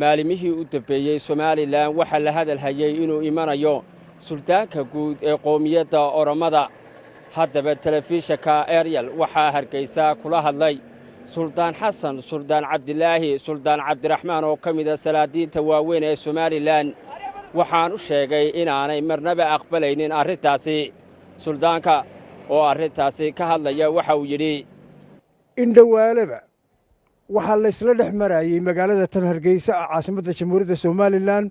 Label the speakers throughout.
Speaker 1: maalimihii u dambeeyey Somalilan waxaa la hadal hayay inuu imanayo suldaanka guud ee qoomiyadda Oromada. haddaba telefishinka Ariel waxaa Hargeysa kula hadlay Suldaan Xasan, Suldaan Cabdilaahi, Suldaan Cabdiraxmaan oo ka mid ah salaadiinta waaweyn ee Somalilan. waxaan u sheegay inaanay marnaba aqbalaynin arrintaasi. suldaanka oo arrintaasi ka hadlaya waxa uu yidhi
Speaker 2: indhawaalaba waxaa la isla dhex marayay magaalada tan Hargeysa caasimadda Jamhuuriyadda Somalilan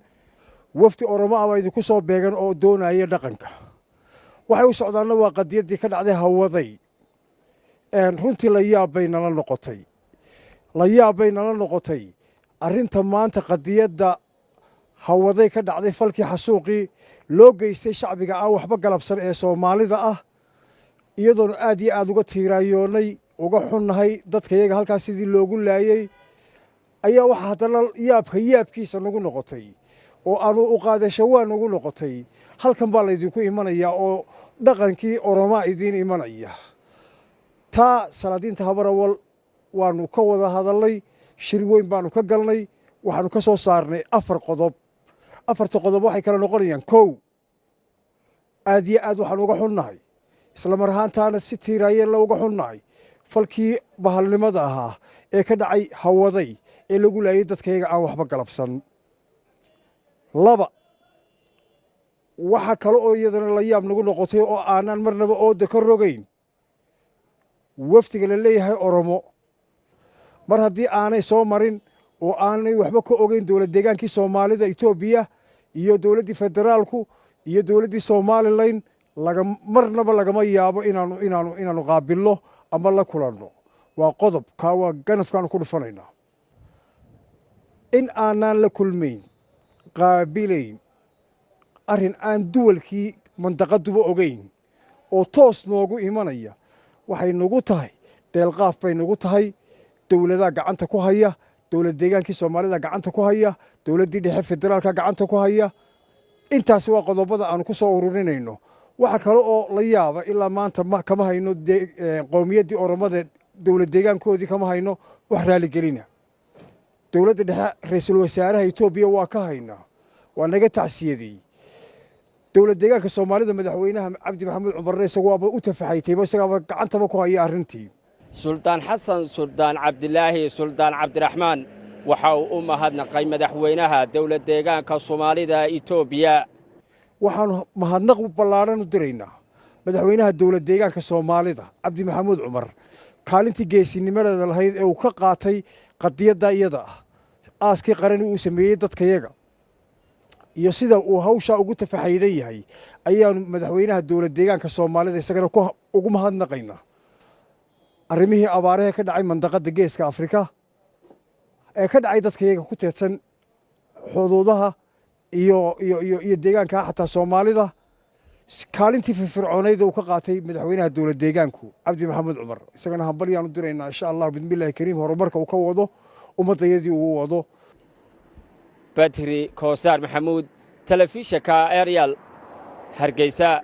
Speaker 2: wafdi Oromo ah idinku soo beegan oo doonaya dhaqanka waxay u socdaana waa qadiyadii ka dhacday Hawaday runtii la yaabay nala noqotay arrinta maanta qadiyadda Hawaday ka dhacday falkii xasuuqii loo geystay shacbiga aan waxba galabsan ee Soomaalida ah iyadoo aad iyo aad uga tiiraayoonay uga xunnahay dadkayaga halkaas sidii loogu laayay ayaa waxa haddana yaabkiisa nagu noqotay oo aanu u qaadasho waa nagu noqotay halkan baa laydinku imanayaa oo dhaqankii Oromaa idiin imanaya taa salaadiinta Habarawal waanu ka wada hadalnay shir weyn baanu ka galnay waxaanu ka soo saarnay 4 qodob. 4 qodob waxay kala noqonayaan 1 aad iyo aad waxaan uga xunnahay isla mar ahaantaana si tiiraayeen looga xunnahay falkii bahalnimada ahaa ee ka dhacay Hawaday ee lagu laayay dadkayaga aan waxba galabsan. 2 waxa kale oo iyadana la yaab nagu noqotay oo aanan marnaba ooda ka rogayn waftiga la leeyahay Oromo mar haddii aanay soo marin oo aanay waxba ka ogeyn dowlad deegaankii Soomaalida Itoobiya iyo dowladdii federaalku iyo dowladdii Somaliland marnaba lagama yaabo inaanu qaabilno ama la kulanno. waa qodob ka waa ganafkaan ku dhufanayna in aanan la kulmayn qaabilayn arrin aan duwalkii mandaqaduba ogeyn oo toos noogu imanaya waxay nagu tahay deelqaaf bay nagu tahay dowladaha gacanta ku haya dowlad deegaankii Soomaalida gacanta ku haya dowladdii dhexe federaalka gacanta ku haya intaas waa qodobada aan ku soo ururinayno. waxa kale oo la yaaba ilaa maanta kama hayno qoomiyadii Oromada dowlad deegaankoodii kama hayno wax raali gelina dowladda dhexe ra'iisul wasaaraha Itoobiya waa ka haynaa waa naga tacsiyadii dowlad deegaanka Soomaalida madaxweynaha Cabdi Maxamed Cumar isagu waaba u tafaxaytay isaga gacanta ku haya arrintii.
Speaker 1: Suldaan Xasan, Suldaan Cabdilaahi, Suldaan Cabdiraxmaan waxa uu u mahadnaqay madaxweynaha dowlad deegaanka Soomaalida Itoobiya.
Speaker 2: waxaan mahadnaq ballaaran u diraynaa madaxweynaha dowlad deegaanka Soomaalida Cabdi Maxamed Cumar kaalintii geesinimada lahayd ee uu ka qaatay qadiyadda iyada ah aaskii qaran uu sameeyay dadkayaga iyo sida uu hawsha ugu tafaxayday yahay ayaanu madaxweynaha dowlad deegaanka Soomaalida isagana ugu mahadnaqaynaa. arrimihii abaaraha ka dhacay mandaqada geeska Afrika ee ka dhacay dadkayaga ku teedsan xuduudaha iyo deegaanka xataa Soomaalida kaalintii firfircooneyd uu ka qaatay madaxweynaha dowlad deegaanku Cabdi Maxamed Cumar isagana hambaliyaan u diraynaa insha Allah bismillaahir kariim horumarka uu ka wado ummadayadii uu wado.
Speaker 1: Badri Koosar Maxamuud telefishinka Ariel Hargeysa.